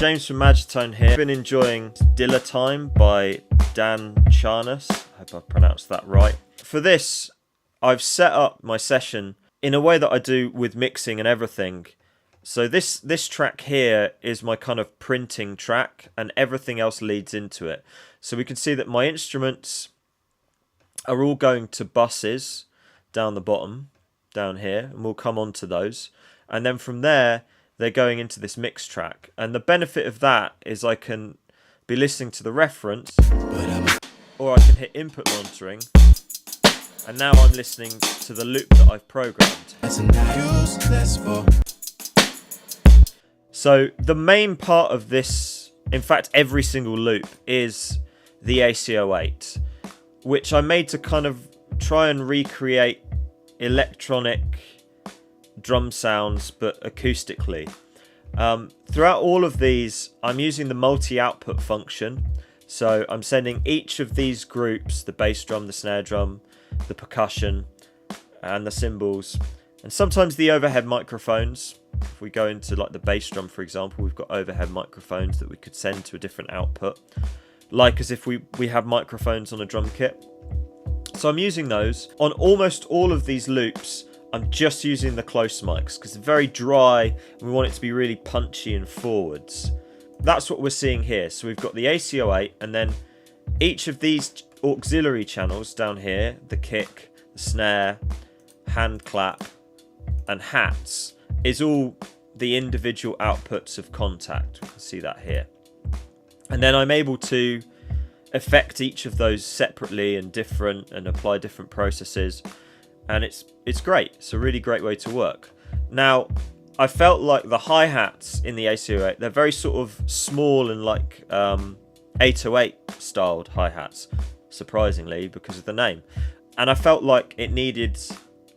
James from Majetone here. I've been enjoying Dilla Time by Dan Charnas. I hope I've pronounced that right. For this, I've set up my session in a way that I do with mixing and everything. So this track here is my kind of printing track, and everything else leads into it. So we can see that my instruments are all going to buses down the bottom, down here, and we'll come on to those. And then from there, they're going into this mix track. And the benefit of that is I can be listening to the reference, or I can hit input monitoring, and now I'm listening to the loop that I've programmed. So the main part of this, in fact every single loop, is the AC08, which I made to kind of try and recreate electronic drum sounds but acoustically. Throughout all of these, I'm using the multi-output function. So I'm sending each of these groups, the bass drum, the snare drum, the percussion, and the cymbals, and sometimes the overhead microphones. If we go into like the bass drum, for example, we've got overhead microphones that we could send to a different output, like as if we have microphones on a drum kit. So I'm using those. On almost all of these loops, I'm just using the close mics because it's very dry and we want it to be really punchy and forwards. That's what we're seeing here. So we've got the AC08, and then each of these auxiliary channels down here, the kick, the snare, hand clap, and hats, is all the individual outputs of Contact. We can see that here. And then I'm able to affect each of those separately and different, and apply different processes, and it's great. It's a really great way to work. Now, I felt like the hi-hats in the AC08, they're very sort of small and like 808 styled hi-hats, surprisingly, because of the name. And I felt like it needed,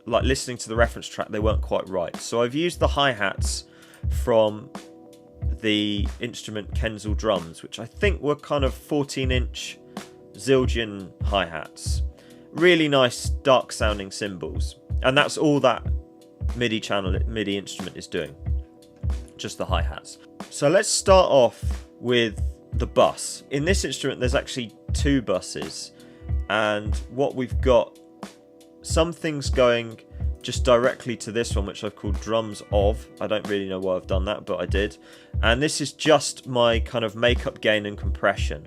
like listening to the reference track, they weren't quite right. So I've used the hi-hats from the instrument Kenzel drums, which I think were kind of 14-inch Zildjian hi-hats. Really nice dark sounding cymbals, and that's all that MIDI instrument is doing, just the hi-hats. So let's start off with the bus. In this instrument there's actually two buses, and what we've got, some things going just directly to this one, which I've called drums of. I don't really know why I've done that, but I did. And this is just my kind of makeup gain and compression.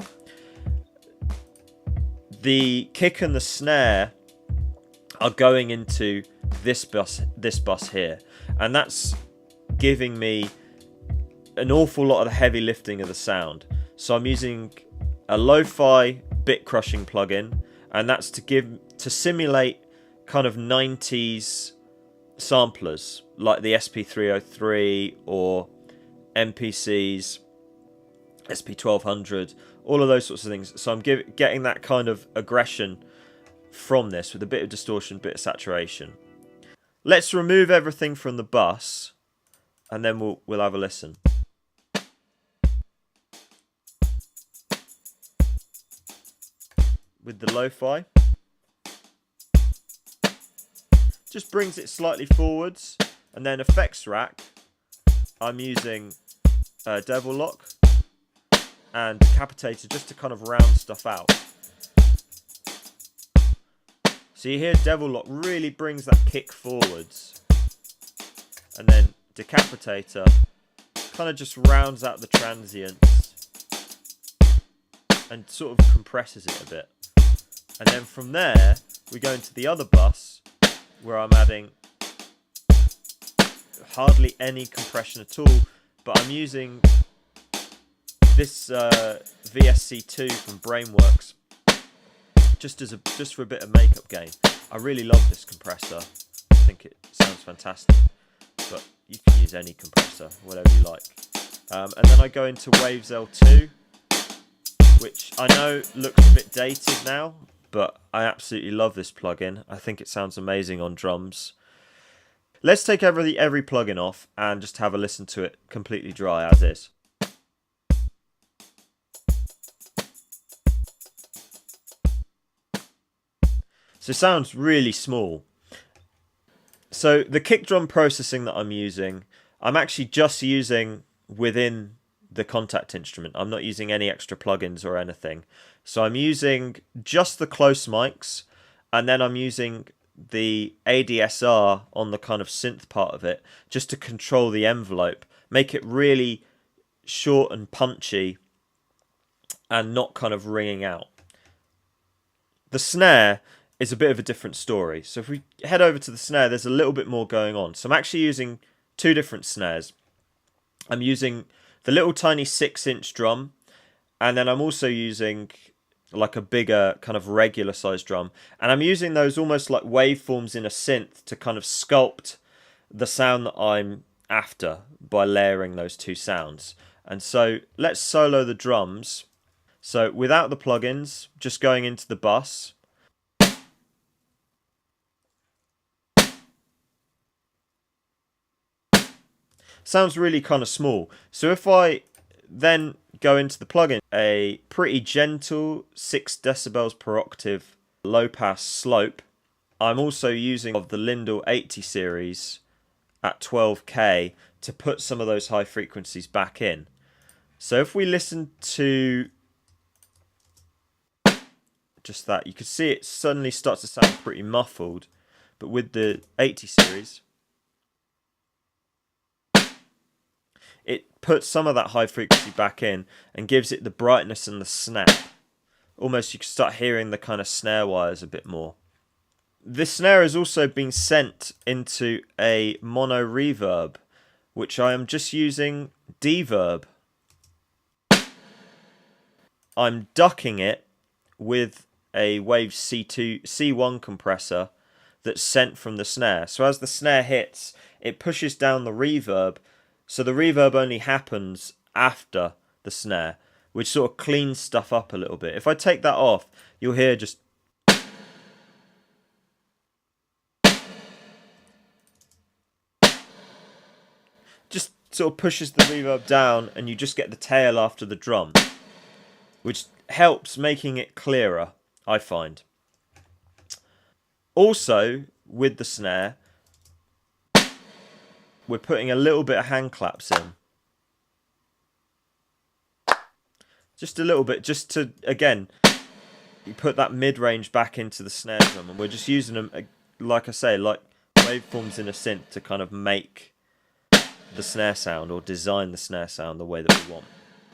The kick and the snare are going into this bus here, and that's giving me an awful lot of the heavy lifting of the sound. So I'm using a lo-fi bit crushing plugin, and that's to simulate kind of 90s samplers like the SP303 or MPCs, SP1200, all of those sorts of things. So I'm getting that kind of aggression from this with a bit of distortion, bit of saturation. Let's remove everything from the bus, and then we'll have a listen. With the lo-fi, just brings it slightly forwards. And then effects rack, I'm using Devil Lock and Decapitator just to kind of round stuff out. So you hear Devil Lock really brings that kick forwards, and then Decapitator kind of just rounds out the transients and sort of compresses it a bit. And then from there we go into the other bus, where I'm adding hardly any compression at all, but I'm using this VSC2 from Brainworks just for a bit of makeup gain. I really love this compressor. I think it sounds fantastic, but you can use any compressor, whatever you like. And then I go into Waves L2, which I know looks a bit dated now, but I absolutely love this plugin. I think it sounds amazing on drums. Let's take every plugin off and just have a listen to it completely dry as is. So it sounds really small. So the kick drum processing that I'm using, I'm actually just using within the contact instrument. I'm not using any extra plugins or anything. So I'm using just the close mics, and then I'm using the ADSR on the kind of synth part of it just to control the envelope, make it really short and punchy and not kind of ringing out. The snare is a bit of a different story. So if we head over to the snare, there's a little bit more going on. So I'm actually using two different snares. I'm using the little tiny 6-inch drum, and then I'm also using like a bigger kind of regular size drum, and I'm using those almost like waveforms in a synth to kind of sculpt the sound that I'm after by layering those two sounds. And so let's solo the drums. So without the plugins, just going into the bus. Sounds really kind of small. So if I then go into the plugin, a pretty gentle 6 decibels per octave low pass slope. I'm also using of the Lindell 80 series at 12k to put some of those high frequencies back in. So if we listen to just that, you can see it suddenly starts to sound pretty muffled. But with the 80 series, it puts some of that high frequency back in and gives it the brightness and the snap. Almost you can start hearing the kind of snare wires a bit more. This snare has also been sent into a mono reverb, which I am just using Deverb. I'm ducking it with a Wave C1 compressor that's sent from the snare. So as the snare hits, it pushes down the reverb. So the reverb only happens after the snare, which sort of cleans stuff up a little bit. If I take that off, you'll hear just sort of pushes the reverb down, and you just get the tail after the drum, which helps making it clearer, I find. Also, with the snare, we're putting a little bit of hand claps in. Just a little bit, just to, again, you put that mid-range back into the snare drum, and we're just using them, like I say, like waveforms in a synth to kind of make the snare sound or design the snare sound the way that we want.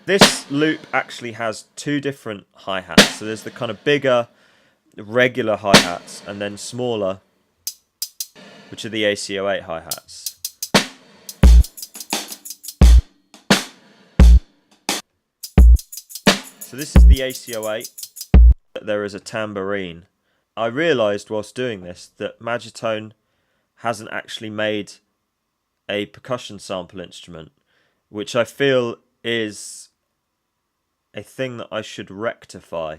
This loop actually has two different hi-hats. So there's the kind of bigger, regular hi-hats, and then smaller, which are the AC08 hi-hats. So this is the AC08. There is a tambourine. I realised whilst doing this that Majetone hasn't actually made a percussion sample instrument, which I feel is a thing that I should rectify.